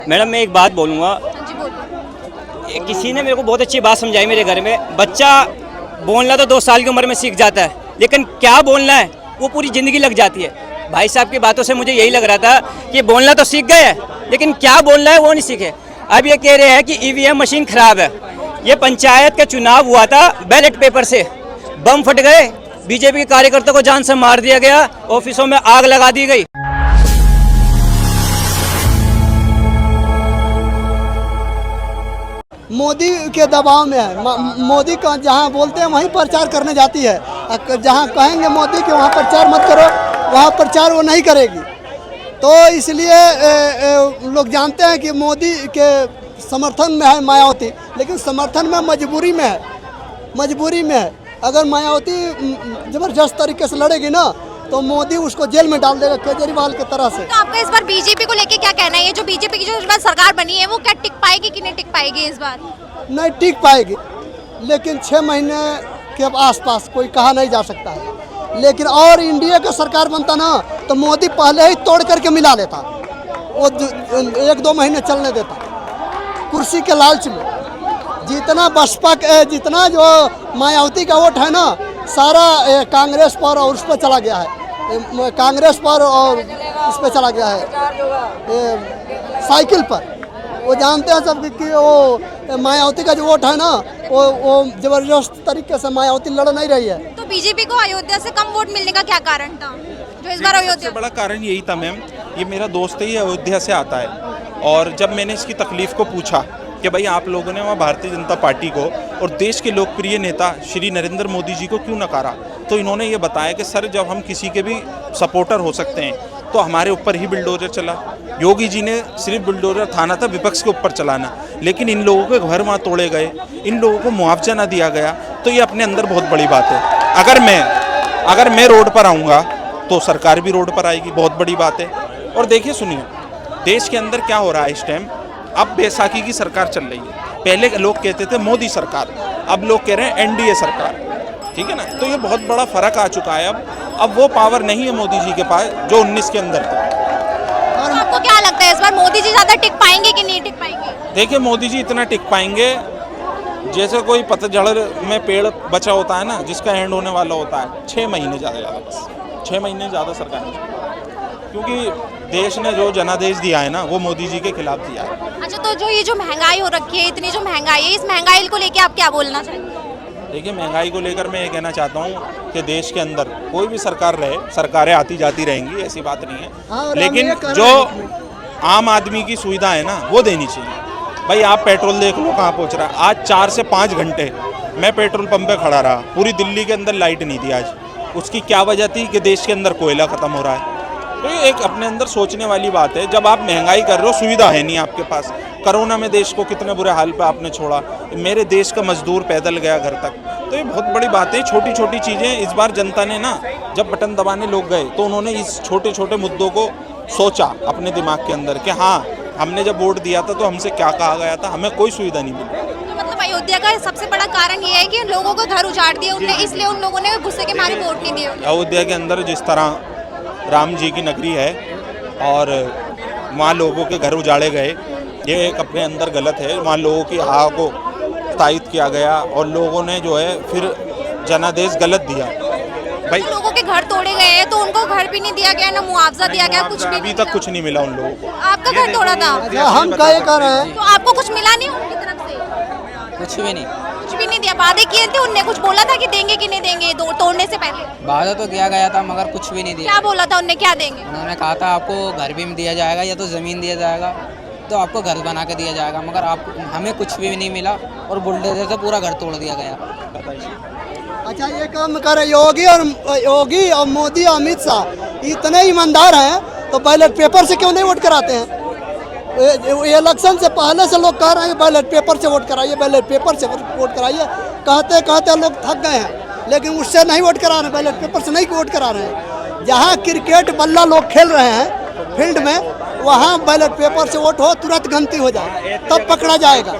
Madam मैं एक बात बोलूँगा। जी बोलिए। किसी ने मेरे को बहुत अच्छी बात समझाई मेरे घर में। बच्चा बोलना तो 2 साल की उम्र में सीख जाता है, लेकिन क्या बोलना है वो पूरी ज़िंदगी लग जाती है। भाई साहब की बातों से मुझे यही लग रहा था कि बोलना तो सीख गए, लेकिन क्या बोलना है वो नहीं सीखे। अब ये कह रहे हैं कि ईवीएम मशीन ख़राब है। ये पंचायत का चुनाव हुआ था बैलेट पेपर से, बम फट गए, बीजेपी के कार्यकर्ता को जान से मार दिया गया, ऑफिसों में आग लगा दी गई। मोदी के दबाव में है। मोदी का जहाँ बोलते हैं वहीं प्रचार करने जाती है। जहाँ कहेंगे मोदी के वहाँ प्रचार मत करो, वहाँ प्रचार वो नहीं करेगी। तो इसलिए लोग जानते हैं कि मोदी के समर्थन में है मायावती, लेकिन समर्थन में मजबूरी में है, मजबूरी में है। अगर मायावती ज़बरदस्त तरीके से लड़ेगी ना तो मोदी उसको जेल में डाल देगा, केजरीवाल की तरह से। तो आपका इस बार बीजेपी को लेके क्या कहना है? ये जो बीजेपी की जो इस बार सरकार बनी है वो क्या टिक पाएगी कि नहीं टिक पाएगी इस बार? नहीं टिक पाएगी, लेकिन 6 महीने के आसपास कोई कहा नहीं जा सकता है। लेकिन और इंडिया का सरकार बनता ना तो मोदी पहले ही तोड़ करके मिला लेता, वो 1-2 महीने चलने देता कुर्सी के लालच में। जितना बसपा जितना जो मायावती का वोट है ना सारा कांग्रेस पर और उस पर चला गया है, कांग्रेस पर और उस पर चला गया है साइकिल पर। वो जानते हैं सब कि वो मायावती का जो वोट है ना वो जबरदस्त तरीके से मायावती लड़ नहीं रही है। तो बीजेपी को अयोध्या से कम वोट मिलने का क्या कारण था जो इस बार अयोध्या? सबसे बड़ा कारण यही था मैम, ये मेरा दोस्त ही अयोध्या से आता है, और जब मैंने इसकी तकलीफ को पूछा कि भाई आप लोगों ने वहाँ भारतीय जनता पार्टी को और देश के लोकप्रिय नेता श्री नरेंद्र मोदी जी को क्यों नकारा, तो इन्होंने ये बताया कि सर जब हम किसी के भी सपोर्टर हो सकते हैं तो हमारे ऊपर ही बुलडोजर चला। योगी जी ने सिर्फ बुलडोजर थाना था विपक्ष के ऊपर चलाना, लेकिन इन लोगों के घर वहाँ तोड़े गए, इन लोगों को मुआवजा ना दिया गया, तो ये अपने अंदर बहुत बड़ी बात है। अगर मैं रोड पर आऊँगा तो सरकार भी रोड पर आएगी, बहुत बड़ी बात है। और देखिए सुनिए देश के अंदर क्या हो रहा है इस टाइम। अब बैसाखी की सरकार चल रही है, पहले लोग कहते थे मोदी सरकार, अब लोग कह रहे हैं एनडीए सरकार, ठीक है ना। तो ये बहुत बड़ा फर्क आ चुका है। अब वो पावर नहीं है मोदी जी के पास जो 19 के अंदर था। तो आपको क्या लगता है इस बार मोदी जी ज्यादा टिक पाएंगे कि नहीं टिक पाएंगे? देखिए मोदी जी इतना टिक पाएंगे जैसे कोई पतझड़ में पेड़ बचा होता है ना जिसका एंड होने वाला होता है, 6 महीने ज़्यादा बस 6 महीने ज़्यादा सरकार नहीं, क्योंकि देश ने जो जनादेश दिया है ना वो मोदी जी के खिलाफ दिया है। अच्छा, तो जो ये जो महंगाई हो रखी है, इतनी जो महंगाई है, इस महंगाई को लेके आप क्या बोलना चाहेंगे? देखिए महंगाई को लेकर मैं ये कहना चाहता हूँ कि देश के अंदर कोई भी सरकार रहे, सरकारें आती जाती रहेंगी, ऐसी बात नहीं है, लेकिन जो आम आदमी की सुविधा है ना वो देनी चाहिए। भाई आप पेट्रोल देख लो कहाँ पहुँच रहा है। आज 4 से 5 घंटे मैं पेट्रोल पंप पे खड़ा रहा, पूरी दिल्ली के अंदर लाइट नहीं थी आज। उसकी क्या वजह थी कि देश के अंदर कोयला ख़त्म हो रहा है। तो ये एक अपने अंदर सोचने वाली बात है। जब आप महंगाई कर रहे हो, सुविधा है नहीं आपके पास। कोरोना में देश को कितने बुरे हाल पे आपने छोड़ा, मेरे देश का मजदूर पैदल गया घर तक, तो ये बहुत बड़ी बात है। छोटी छोटी चीज़ें इस बार जनता ने ना जब बटन दबाने लोग गए तो उन्होंने इस छोटे छोटे मुद्दों को सोचा अपने दिमाग के अंदर कि हाँ हमने जब वोट दिया था तो हमसे क्या कहा गया था, हमें कोई सुविधा नहीं मिली। तो मतलब अयोध्या का सबसे बड़ा कारण ये है कि लोगों को घर उजाड़ दिया उनने, इसलिए उन लोगों ने गुस्से के मारे वोट नहीं दिए। अयोध्या के अंदर जिस तरह राम जी की नगरी है और वहाँ लोगों के घर उजाड़े गए, ये एक अपने अंदर गलत है। वहाँ लोगों की आह को तायद किया गया और लोगों ने जो है फिर जनादेश गलत दिया। भाई तो लोगों के घर तोड़े गए हैं तो उनको घर भी नहीं दिया गया, ना मुआवजा दिया गया, कुछ भी अभी तक कुछ नहीं मिला उन लोगों को। आपका घर तोड़ा था हम क्या कर रहे हैं तो आपको कुछ मिला नहीं उनकी तरफ से? कुछ भी नहीं, कुछ भी नहीं दिया। वादे किए थे उनने, कुछ बोला था कि देंगे कि नहीं देंगे तोड़ने से पहले? वादा तो किया गया था मगर कुछ भी नहीं दिया। क्या बोला था उनने, क्या देंगे? उन्होंने कहा था आपको घर भी दिया जाएगा या तो ज़मीन दिया जाएगा, तो आपको घर बना के दिया जाएगा, मगर आप हमें कुछ भी नहीं मिला और बुलडोजर से पूरा घर तोड़ दिया गया। अच्छा ये काम करे योगी और मोदी अमित शाह इतने ईमानदार हैं तो बैलेट पेपर से क्यों नहीं वोट कराते हैं? इलेक्शन से पहले से लोग कह रहे हैं बैलेट पेपर से वोट कराइए, बैलेट पेपर से वोट कराइए, कहते कहते लोग थक गए हैं, लेकिन उससे नहीं वोट करा रहे हैं, बैलेट पेपर से नहीं वोट करा रहे हैं। जहाँ क्रिकेट बल्ला लोग खेल रहे हैं फील्ड में, वहाँ बैलेट पेपर से वोट हो तुरंत गिनती हो जाए तब पकड़ा जाएगा,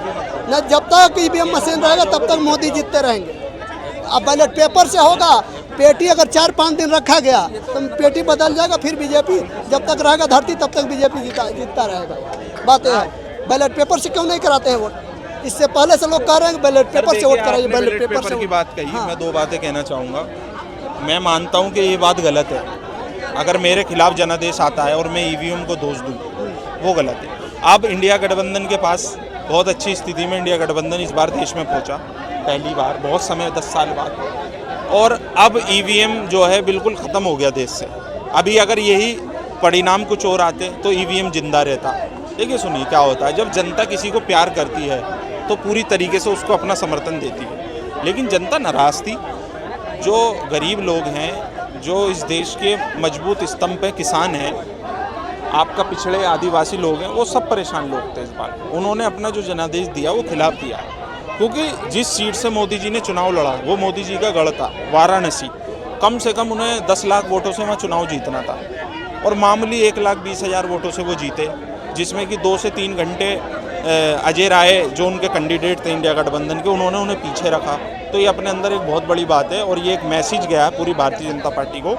न जब तक ईवीएम मशीन रहेगा तब तक मोदी जीतते रहेंगे। अब बैलेट पेपर से होगा, पेटी अगर 4-5 दिन रखा गया तो पेटी बदल जाएगा, फिर बीजेपी जब तक रहेगा धरती तब तक बीजेपी जीतता रहेगा। बातें हैं। बैलेट पेपर से क्यों नहीं कराते हैं वोट? इससे पहले से लोग कह रहे हैं कि बैलेट पेपर से वोट कराइए, बैलेट पेपर से की बात कही। हाँ। मैं 2 बातें कहना चाहूँगा। मैं मानता हूँ कि ये बात गलत है। अगर मेरे खिलाफ जनादेश आता है और मैं ईवीएम को दोष दूँ, वो गलत है। अब इंडिया गठबंधन के पास बहुत अच्छी स्थिति में इंडिया गठबंधन इस बार देश में पहुंचा, पहली बार बहुत समय 10 साल बाद। और अब ईवीएम जो है बिल्कुल ख़त्म हो गया देश से। अभी अगर यही परिणाम कुछ और आते तो ईवीएम जिंदा रहता। देखिए सुनिए क्या होता है, जब जनता किसी को प्यार करती है तो पूरी तरीके से उसको अपना समर्थन देती है। लेकिन जनता नाराज़ थी। जो गरीब लोग हैं, जो इस देश के मजबूत स्तंभ पे किसान हैं, आपका पिछड़े आदिवासी लोग हैं, वो सब परेशान लोग थे इस बार। उन्होंने अपना जो जनादेश दिया वो खिलाफ दिया है, क्योंकि जिस सीट से मोदी जी ने चुनाव लड़ा वो मोदी जी का गढ़ था, वाराणसी। कम से कम उन्हें 10 लाख वोटों से वहाँ चुनाव जीतना था और मामूली 1,20,000 वोटों से वो जीते, जिसमें कि 2 से 3 घंटे अजय राय जो उनके कैंडिडेट थे इंडिया गठबंधन के, उन्होंने उन्हें पीछे रखा। तो ये अपने अंदर एक बहुत बड़ी बात है और ये एक मैसेज गया है पूरी भारतीय जनता पार्टी को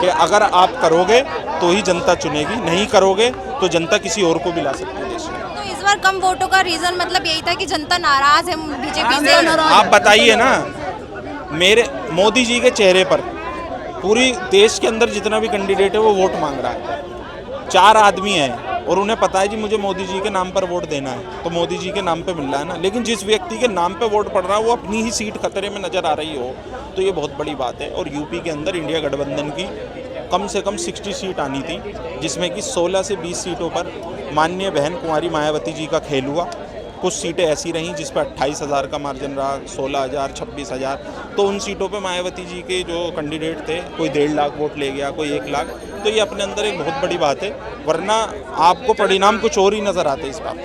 कि अगर आप करोगे तो ही जनता चुनेगी, नहीं करोगे तो जनता किसी और को भी ला सकती है देश में। तो इस बार कम वोटों का रीजन मतलब यही था कि जनता नाराज है बीजेपी से। आप बताइए ना, मेरे मोदी जी के चेहरे पर पूरी देश के अंदर जितना भी कैंडिडेट है वो वोट मांग रहा है। 4 आदमी हैं और उन्हें पता है जी मुझे मोदी जी के नाम पर वोट देना है, तो मोदी जी के नाम पे मिल रहा है ना। लेकिन जिस व्यक्ति के नाम पे वोट पड़ रहा है वो अपनी ही सीट खतरे में नज़र आ रही हो तो ये बहुत बड़ी बात है। और यूपी के अंदर इंडिया गठबंधन की कम से कम 60 सीट आनी थी, जिसमें कि 16 से 20 सीटों पर माननीय बहन कुंवारी मायावती जी का खेल हुआ। कुछ सीटें ऐसी रहीं जिस पर 28,000 का मार्जिन रहा, 16,000, 26,000। तो उन सीटों पे मायावती जी के जो कैंडिडेट थे, कोई 1.5 लाख वोट ले गया, कोई 1 लाख। तो ये अपने अंदर एक बहुत बड़ी बात है, वरना आपको परिणाम कुछ और ही नज़र आते इस बार।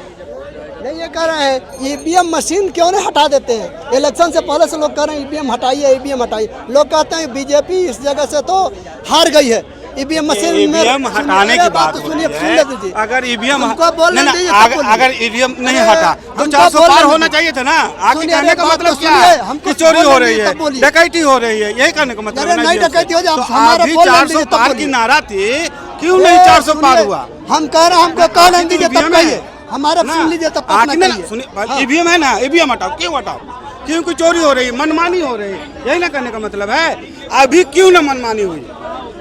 नहीं, ये कह रहे हैं ईवीएम मशीन क्यों नहीं हटा देते हैं? इलेक्शन से पहले से लोग कह रहे हैं ईवीएम हटाइए, ईवीएम हटाइए। लोग कहते हैं बीजेपी इस जगह से तो हार गई है। ईवीएम मशीन ईवीएम हटाने की बात सुनिए, अगर ईवीएम अगर ईवीएम नहीं हटा तो 400 पार होना चाहिए था ना। आगे कहने का मतलब क्या है कि चोरी हो रही है, डकैती हो रही है, यही कहने का मतलब नहीं डकैती हो जाए। 400 पार की नारा थी, क्यों नहीं 400 पार हुआ? हम कह रहे हैं, हमको कह नहीं दीजिए तब कहिए, हमारा सुन लीजिए तब सुनिए। ईवीएम है ना, ईवीएम हटाओ। क्यों हटाओ? क्योंकि चोरी हो रही है, मनमानी हो रही है, यही ना कहने का मतलब है। अभी क्यों ना मनमानी हुई?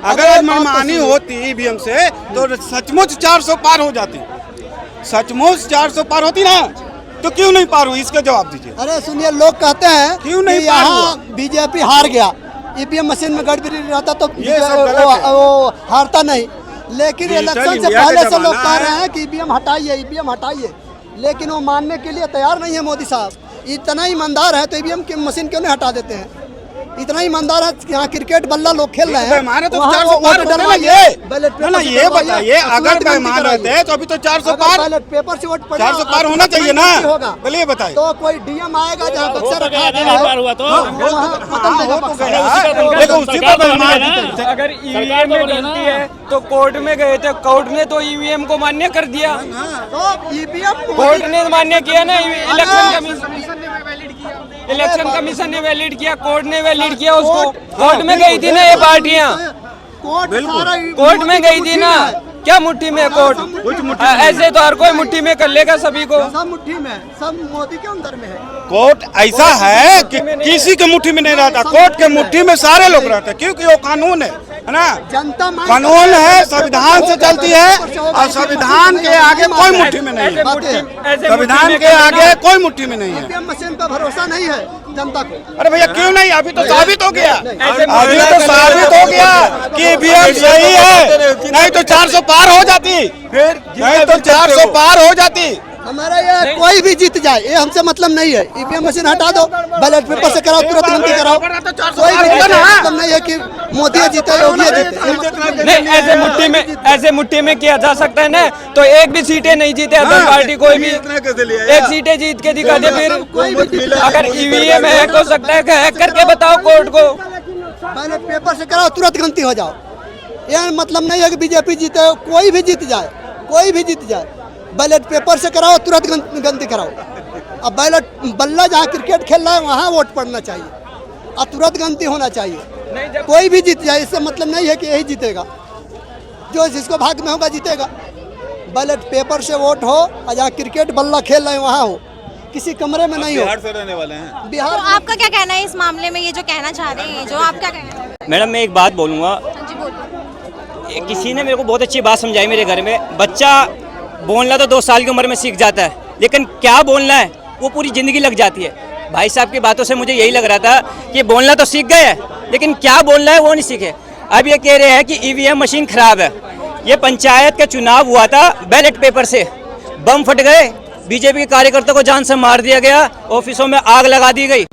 अगर मनमानी होती ईवीएम से तो सचमुच 400 पार हो जाती। सचमुच 400 पार होती ना, तो क्यों नहीं पार हुई? इसका जवाब दीजिए। अरे सुनिए, लोग कहते हैं क्यों नहीं यहाँ बीजेपी हार गया, ईवीएम मशीन में गड़बड़ी रहता तो ये सब गलत है। वो हारता नहीं। लेकिन डिजिटल इलेक्शन से इंडिया पहले का से लोग जमाना कह है। रहे हैं कि ईवीएम हटाइए, ईवीएम हटाइए, लेकिन वो मानने के लिए तैयार नहीं है मोदी साहब। इतना ईमानदार है तो ईवीएम की मशीन क्यों नहीं हटा देते हैं? इतना ईमानदार है कि यहाँ क्रिकेट बल्ला लोग खेल रहे हैं, बेईमान है तो वहाँ 400 वो पार वोट होते ना। डलवाइए। ना ये बताइए, अगर बेईमान रहते तो अभी तो 400 पार, बैलेट पेपर से वोट 400 पार होना चाहिए ना। होगा बोलिए बताइए। तो कोई डीएम आएगा जहाँ बक्सा रखा गया है, हुआ तो वहाँ खत्म देगा बक्सा। लेकिन उसी पर बेईमान है। अगर ईवीएम में गलती है तो कोर्ट में गए थे, कोर्ट ने तो ईवीएम को मान्य कर दिया। तो ईवीएम कोर्ट ने मान्य किया ना, इलेक्शन कमीशन ने वैलिड किया, कोर्ट ने वैलिड किया उसको। कोर्ट में गई थी ना ये पार्टियां, कोर्ट में गई थी ना। क्या मुट्ठी में कोर्ट? ऐसे तो हर कोई मुट्ठी में कर लेगा सभी को। सब मुट्ठी में, सब मोदी के अंदर में है। कोर्ट ऐसा है कि किसी के मुट्ठी में नहीं रहता, कोर्ट के मुट्ठी में सारे लोग रहते हैं, क्योंकि वो कानून है ना। जनता कानून है, संविधान से चलती है और संविधान के आगे कोई मुट्ठी में नहीं है। संविधान के आगे कोई मुट्ठी में नहीं है। ईवीएम मशीन पर भरोसा नहीं है जनता को। अरे भैया क्यों नहीं? अभी तो साबित हो गया, अभी तो साबित हो गया कि ईवीएम सही है। नहीं तो 400 पार हो जाती, नहीं तो 400 पार हो जाती। हमारा ये कोई भी जीत जाए, ये हमसे मतलब नहीं है। ईवीएम मशीन हटा दो, बैलेट पेपर से कराओ, तुरंत गिनती कराओ। कोई भी मतलब नहीं है कि मोदी जीते योगी जीते। नहीं, ऐसे मुट्ठी में किया जा सकता है ना। तो एक भी सीटें नहीं जीते अदर पार्टी, कोई भी एक सीटें जीत के दिखा दे। फिर अगर ईवीएम हैक हो सकता है, हैक करके बताओ कोर्ट को। बैलेट पेपर से कराओ, तुरंत गिनती हो जाओ। यह मतलब नहीं है कि बीजेपी जीते, कोई भी जीत जाए, कोई भी जीत जाए। बैलेट पेपर से कराओ, तुरंत गिनती कराओ। अब बैलेट बल्ला जहाँ क्रिकेट खेल रहा है वहाँ वोट पड़ना चाहिए और तुरंत गिनती होना चाहिए। कोई भी जीत जाए, इससे मतलब नहीं है कि यही जीतेगा। जो जिसको भाग में होगा जीतेगा। बैलेट पेपर से वोट हो और जहाँ क्रिकेट बल्ला खेल रहे हैं वहाँ हो, किसी कमरे में नहीं हो। बिहार से रहने वाले हैं। तो बिहार आपका क्या कहना है इस मामले में, ये जो कहना चाह रहे हैं, जो आप क्या कहना है? मैडम मैं एक बात बोलूँगा, हाँ जी बोलिए। किसी ने मेरे को बहुत अच्छी बात समझाई मेरे घर में। बच्चा बोलना तो 2 साल की उम्र में सीख जाता है, लेकिन क्या बोलना है वो पूरी ज़िंदगी लग जाती है। भाई साहब की बातों से मुझे यही लग रहा था कि बोलना तो सीख गए, लेकिन क्या बोलना है वो नहीं सीखे। अब ये कह रहे हैं कि ईवीएम मशीन खराब है। ये पंचायत का चुनाव हुआ था बैलेट पेपर से, बम फट गए, बीजेपी के कार्यकर्ता को जान से मार दिया गया, ऑफिसों में आग लगा दी गई।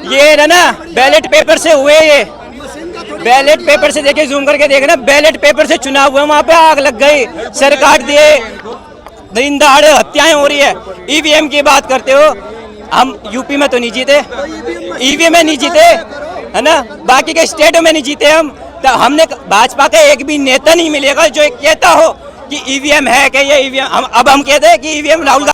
ये है ना बैलेट पेपर से हुए, ये बैलेट पेपर से देखिए, जूम करके देखना, बैलेट पेपर से चुनाव हुआ, वहाँ पे आग लग गई, सर काट दिए, दिन दहाड़े हत्याएं हो रही है। ईवीएम की बात करते हो, हम यूपी में तो नहीं जीते, ईवीएम में नहीं जीते, है ना, बाकी के स्टेटों में नहीं जीते हम। तो हमने भाजपा का एक भी नेता नहीं मिलेगा जो कहता हो कि ईवीएम है कि ये ईवीएम। अब हम कहते हैं कि ईवीएम राहुल